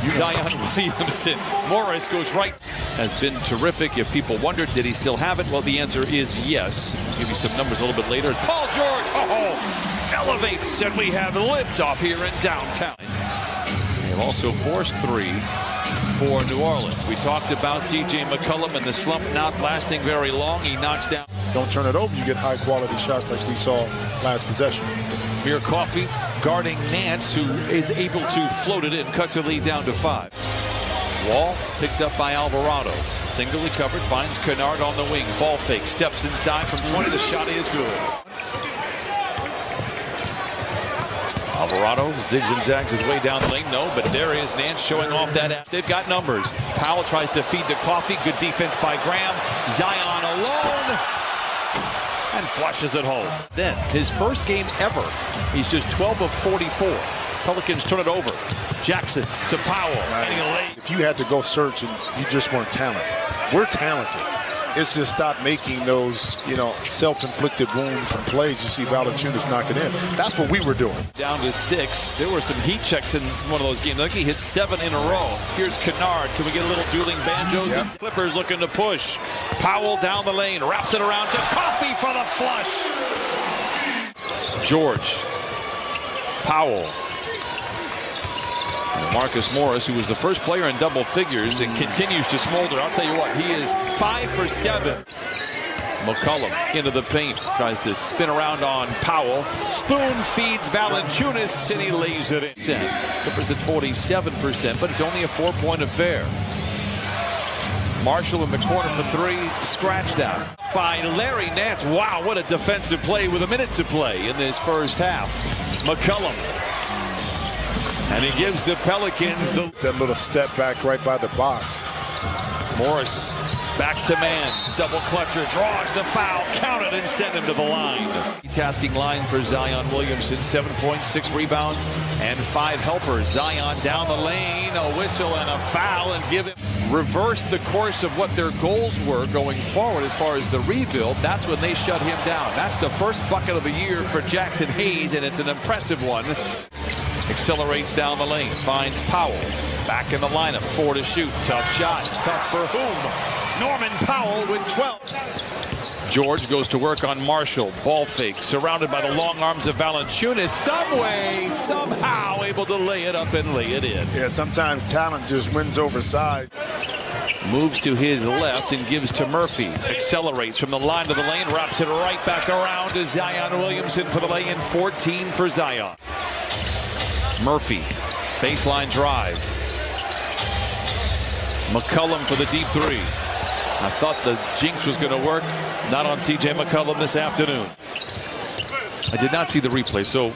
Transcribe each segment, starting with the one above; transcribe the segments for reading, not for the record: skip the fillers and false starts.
Zion Williamson. Morris goes right. Has been terrific. If people wondered, did he still have it? Well, the answer is yes. I'll give you some numbers a little bit later. Paul George, elevates, and we have liftoff here in downtown. They have also forced three for New Orleans. We talked about C.J. McCollum and the slump not lasting very long. He knocks down. Don't turn it over. You get high-quality shots like we saw last possession. Mere Coffee guarding Nance, who is able to float it in, cuts the lead down to 5. Wall picked up by Alvarado. Single recovered, finds Kennard on the wing. Ball fake, steps inside from 20. The shot is good. Alvarado zigs and zags his way down the lane. No, but there is Nance showing off that. They've got numbers. Powell tries to feed to Coffee. Good defense by Graham. Zion alone. And flushes it home. Then, his first game ever. He's just 12 of 44. Pelicans turn it over. Jackson to Powell. Nice. If you had to go search and you just weren't talented. We're talented. It's just stop making those, self-inflicted wounds from plays. You see Valanciunas knocking in. That's what we were doing. Down to 6. There were some heat checks in one of those games. I think he hit 7 in a row. Here's Kennard. Can we get a little dueling banjos? Yep. Clippers looking to push. Powell down the lane. Wraps it around to Coffee for the flush. George. Powell. Marcus Morris, who was the first player in double figures and continues to smolder. I'll tell you what, he is 5 for 7. McCollum into the paint, tries to spin around on Powell. Spoon feeds Valanciunas, and he lays it in. Clippers at 47%, but it's only a 4-point affair. Marshall in the corner for 3, scratched out by Larry Nance. Wow, what a defensive play with a minute to play in this first half. McCollum. And he gives the Pelicans that little step back right by the box. Morris back to man. Double clutcher. Draws the foul. Count it and send him to the line. Tasking line for Zion Williamson. 7 points, 6 rebounds, and 5 helpers. Zion down the lane. A whistle and a foul, and give him reverse the course of what their goals were going forward as far as the rebuild. That's when they shut him down. That's the first bucket of the year for Jackson Hayes, and it's an impressive one. Accelerates down the lane, finds Powell. Back in the lineup, 4 to shoot. Tough shot. Tough for whom? Norman Powell with 12. George goes to work on Marshall. Ball fake, surrounded by the long arms of Valanciunas. Some way, somehow able to lay it up and lay it in. Yeah, sometimes talent just wins over size. Moves to his left and gives to Murphy. Accelerates from the line to the lane, wraps it right back around to Zion Williamson for the lay-in. 14 for Zion. Murphy, baseline drive. McCollum for the deep 3. I thought the jinx was going to work. Not on C.J. McCollum this afternoon. I did not see the replay, so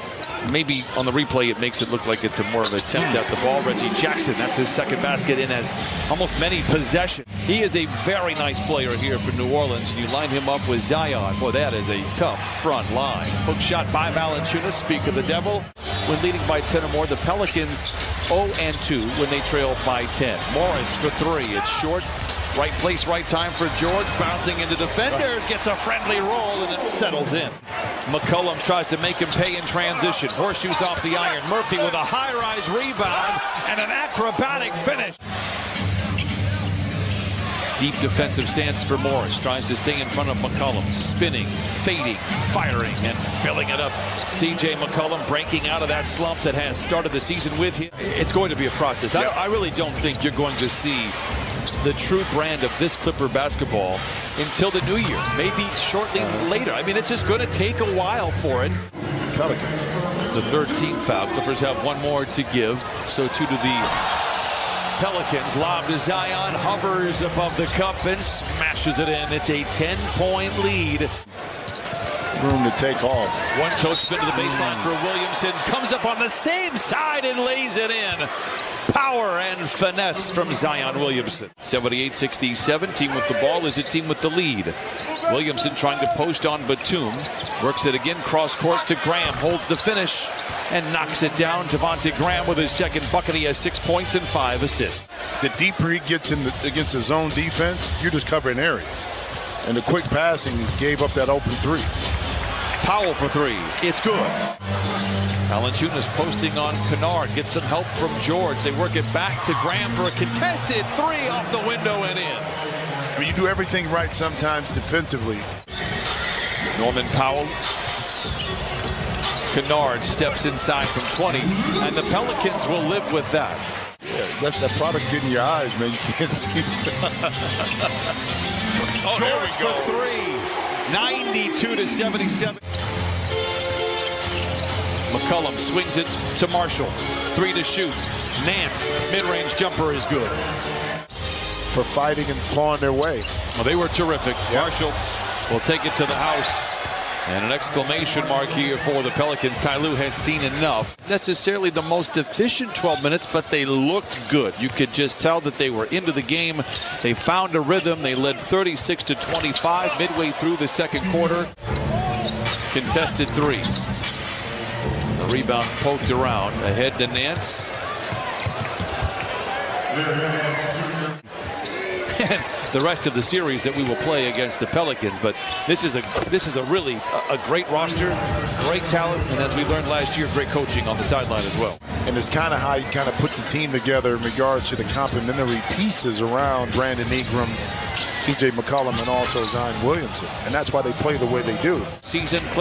maybe on the replay it makes it look like it's a more of an attempt at the ball. Reggie Jackson, that's his second basket in as almost many possessions. He is a very nice player here for New Orleans, and you line him up with Zion. Boy, that is a tough front line. Hook shot by Valanciunas. Speak of the devil. When leading by 10 or more, the Pelicans 0-2 when they trail by 10. Morris for 3. It's short. Right place, right time for George. Bouncing into defenders. Gets a friendly roll and it settles in. McCollum tries to make him pay in transition. Horseshoes off the iron. Murphy with a high-rise rebound and an acrobatic finish. Deep defensive stance for Morris. Tries to stay in front of McCollum. Spinning, fading, firing, and filling it up. C.J. McCollum breaking out of that slump that has started the season with him. It's going to be a process. I really don't think you're going to see the true brand of this Clipper basketball until the new year. Maybe shortly later. I mean, it's just going to take a while for it. Pelicans. It's the 13th foul. Clippers have 1 more to give. So 2 to the Pelicans. Lob to Zion, hovers above the cup and smashes it in. It's a 10-point lead. Room to take off. One toe spin to the baseline for Williamson. Comes up on the same side and lays it in. Power and finesse from Zion Williamson. 78-67. Team with the ball is a team with the lead. Williamson trying to post on Batum. Works it again. Cross court to Graham. Holds the finish and knocks it down. Devontae Graham with his second bucket. He has 6 points and 5 assists. The deeper he gets against his zone defense, you're just covering areas. And the quick passing gave up that open 3. Powell for 3. It's good. Valanciunas posting on Kennard. Gets some help from George. They work it back to Graham for a contested three off the window and in. When you do everything right sometimes defensively. Norman Powell. Kennard steps inside from 20, and the Pelicans will live with that. Yeah, that's that product getting your eyes, man. You can't see. Oh, there we go. For 3, 92-77. McCollum swings it to Marshall. 3 to shoot. Nance, mid-range jumper is good. For fighting and clawing their way. Well, they were terrific. Yep. Marshall will take it to the house. And an exclamation mark here for the Pelicans. Ty Lue has seen enough. Necessarily the most efficient 12 minutes, but they looked good. You could just tell that they were into the game. They found a rhythm. They led 36-25 midway through the second quarter. Contested 3. The rebound poked around. Ahead to Nance. And the rest of the series that we will play against the Pelicans, but this is a really great roster, great talent, and as we learned last year, great coaching on the sideline as well. And it's kind of how you kind of put the team together in regards to the complementary pieces around Brandon Ingram, C.J. McCollum, and also Zion Williamson, and that's why they play the way they do. Season